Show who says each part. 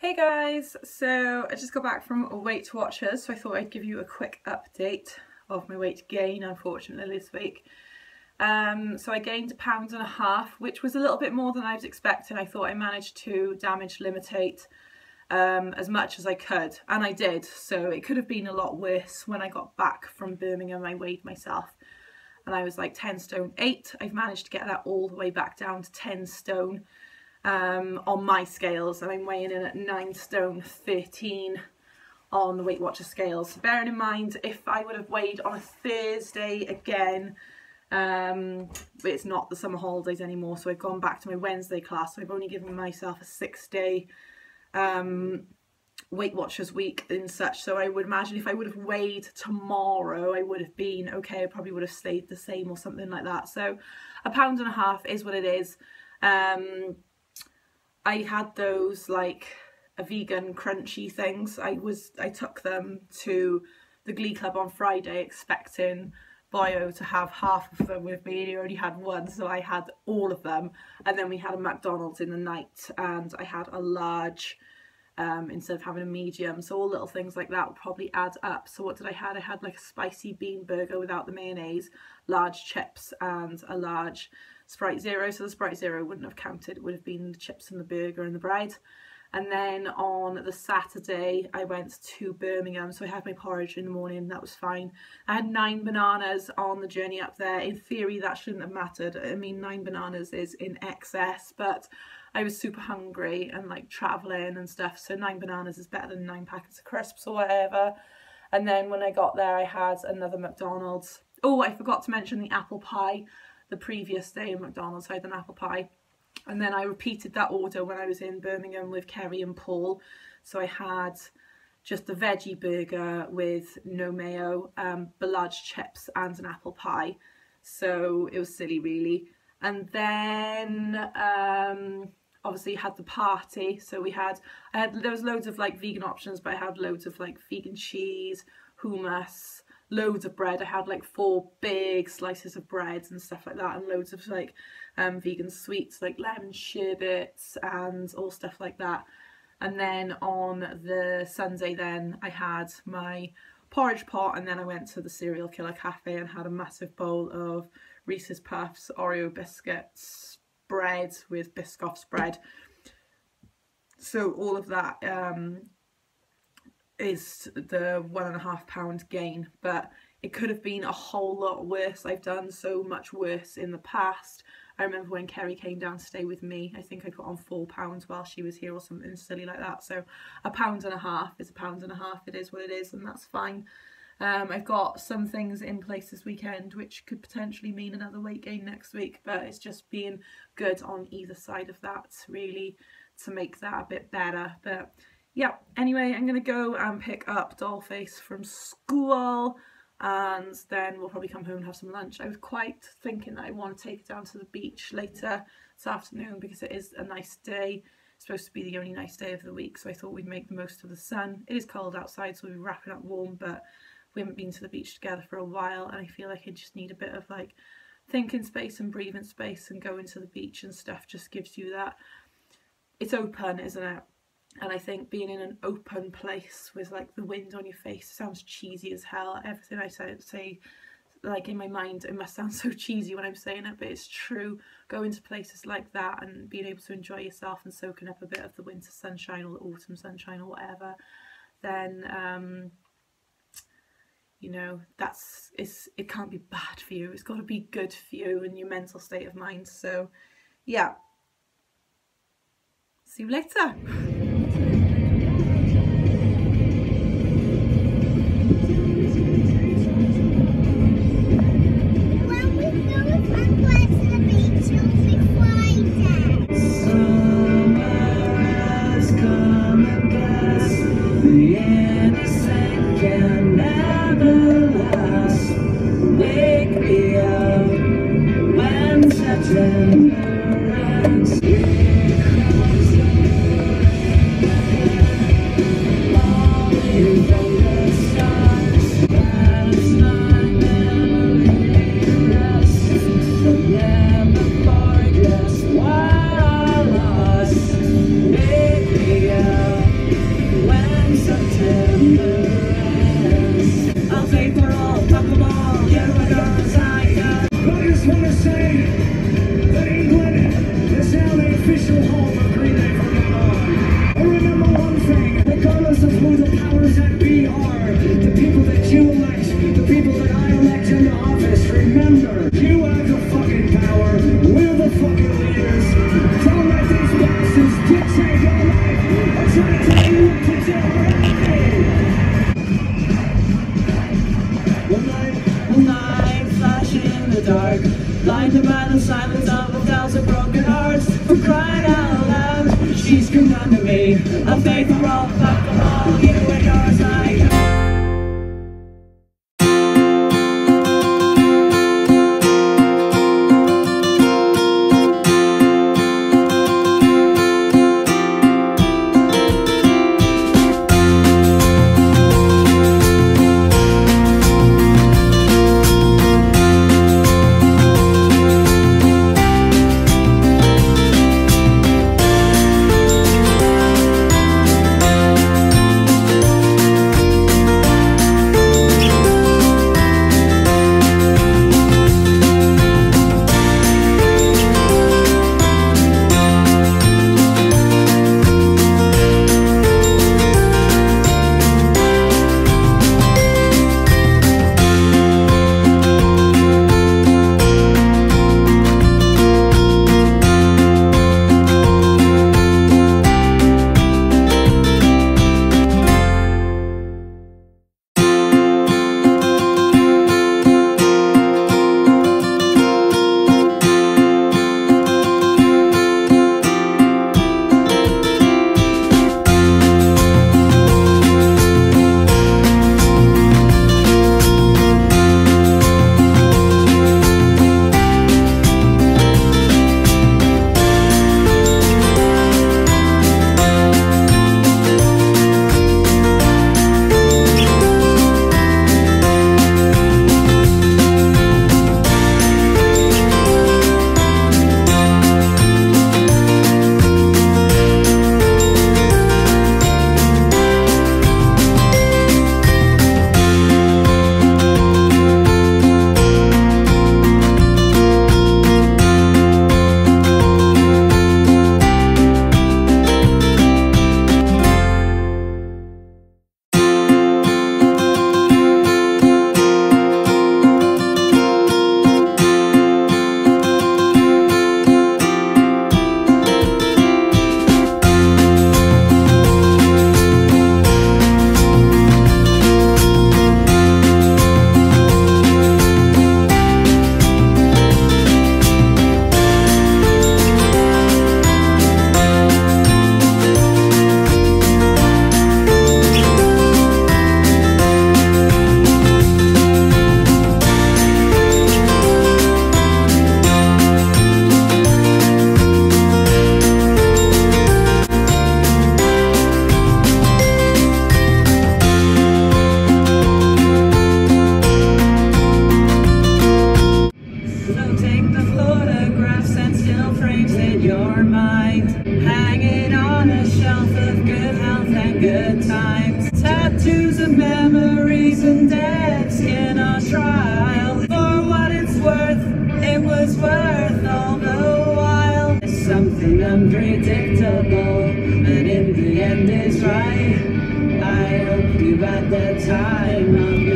Speaker 1: Hey guys, so I just got back from Weight Watchers, so I thought I'd give you a quick update of my weight gain, unfortunately, this week. So I gained 1.5 pounds, which was a little bit more than I was expecting. I thought I managed to damage limitate as much as I could, and I did. So it could have been a lot worse. When I got back from Birmingham, I weighed myself and I was like 10 stone 8. I've managed to get that all the way back down to 10 stone. On my scales, and I'm weighing in at 9 stone 13 on the Weight Watchers scales. Bearing in mind, if I would have weighed on a Thursday again, it's not the summer holidays anymore, so I've gone back to my Wednesday class, so I've only given myself a 6-day Weight Watchers week and such. So I would imagine if I would have weighed tomorrow, I would have been okay. I probably would have stayed the same or something like that. So 1.5 pounds is what it is. I had those like a vegan crunchy things. I took them to the Glee Club on Friday expecting Boyo to have half of them with me, and he only had one, so I had all of them. And then we had a McDonald's in the night, and I had a large instead of having a medium. So all little things like that will probably add up. So what did I have? I had like a spicy bean burger without the mayonnaise, large chips, and a large Sprite Zero. So the Sprite Zero wouldn't have counted, it would have been the chips and the burger and the bread. And then on the Saturday I went to Birmingham, so I had my porridge in the morning, that was fine. I had 9 bananas on the journey up there. In theory that shouldn't have mattered. I mean, 9 bananas is in excess, but I was super hungry and like travelling and stuff, so 9 bananas is better than 9 packets of crisps or whatever. And then when I got there I had another McDonald's. Oh, I forgot to mention the apple pie. The previous day in McDonald's I had an apple pie, and then I repeated that order when I was in Birmingham with Kerry and Paul. So I had just a veggie burger with no mayo, but large chips and an apple pie. So it was silly really. And then obviously had the party, so there was loads of like vegan options, but I had loads of like vegan cheese, hummus, loads of bread. I had like 4 big slices of bread and stuff like that, and loads of like vegan sweets like lemon sherbets and all stuff like that. And then on the Sunday then I had my porridge pot, and then I went to the Serial Killer Cafe and had a massive bowl of Reese's Puffs, Oreo biscuits, bread with Biscoff's bread. So all of that is the 1.5 pound gain, but it could have been a whole lot worse. I've done so much worse in the past. I remember when Kerry came down to stay with me, I think I put on 4 pounds while she was here or something silly like that. So 1.5 pounds is 1.5 pounds. It is what it is, and that's fine. I've got some things in place this weekend which could potentially mean another weight gain next week, but it's just being good on either side of that really to make that a bit better. But yeah, anyway, I'm going to go and pick up Dollface from school, and then we'll probably come home and have some lunch. I was quite thinking that I want to take it down to the beach later this afternoon because it is a nice day. It's supposed to be the only nice day of the week, so I thought we'd make the most of the sun. It is cold outside, so we'll be wrapping up warm, but we haven't been to the beach together for a while, and I feel like I just need a bit of like thinking space and breathing space, and going to the beach and stuff just gives you that. It's open, isn't it? And I think being in an open place with like the wind on your face sounds cheesy as hell. Everything I say like in my mind, it must sound so cheesy when I'm saying it, but it's true. Going to places like that and being able to enjoy yourself and soaking up a bit of the winter sunshine or the autumn sunshine or whatever, then you know, it can't be bad for you. It's got to be good for you and your mental state of mind. So yeah, see you later.
Speaker 2: she screamed under me. A faith for all, fuck them all, you and yours like. Good times, tattoos and memories and dead skin on trial. For what it's worth, it was worth all the while. It's something unpredictable, but in the end is right. I hope you had the time of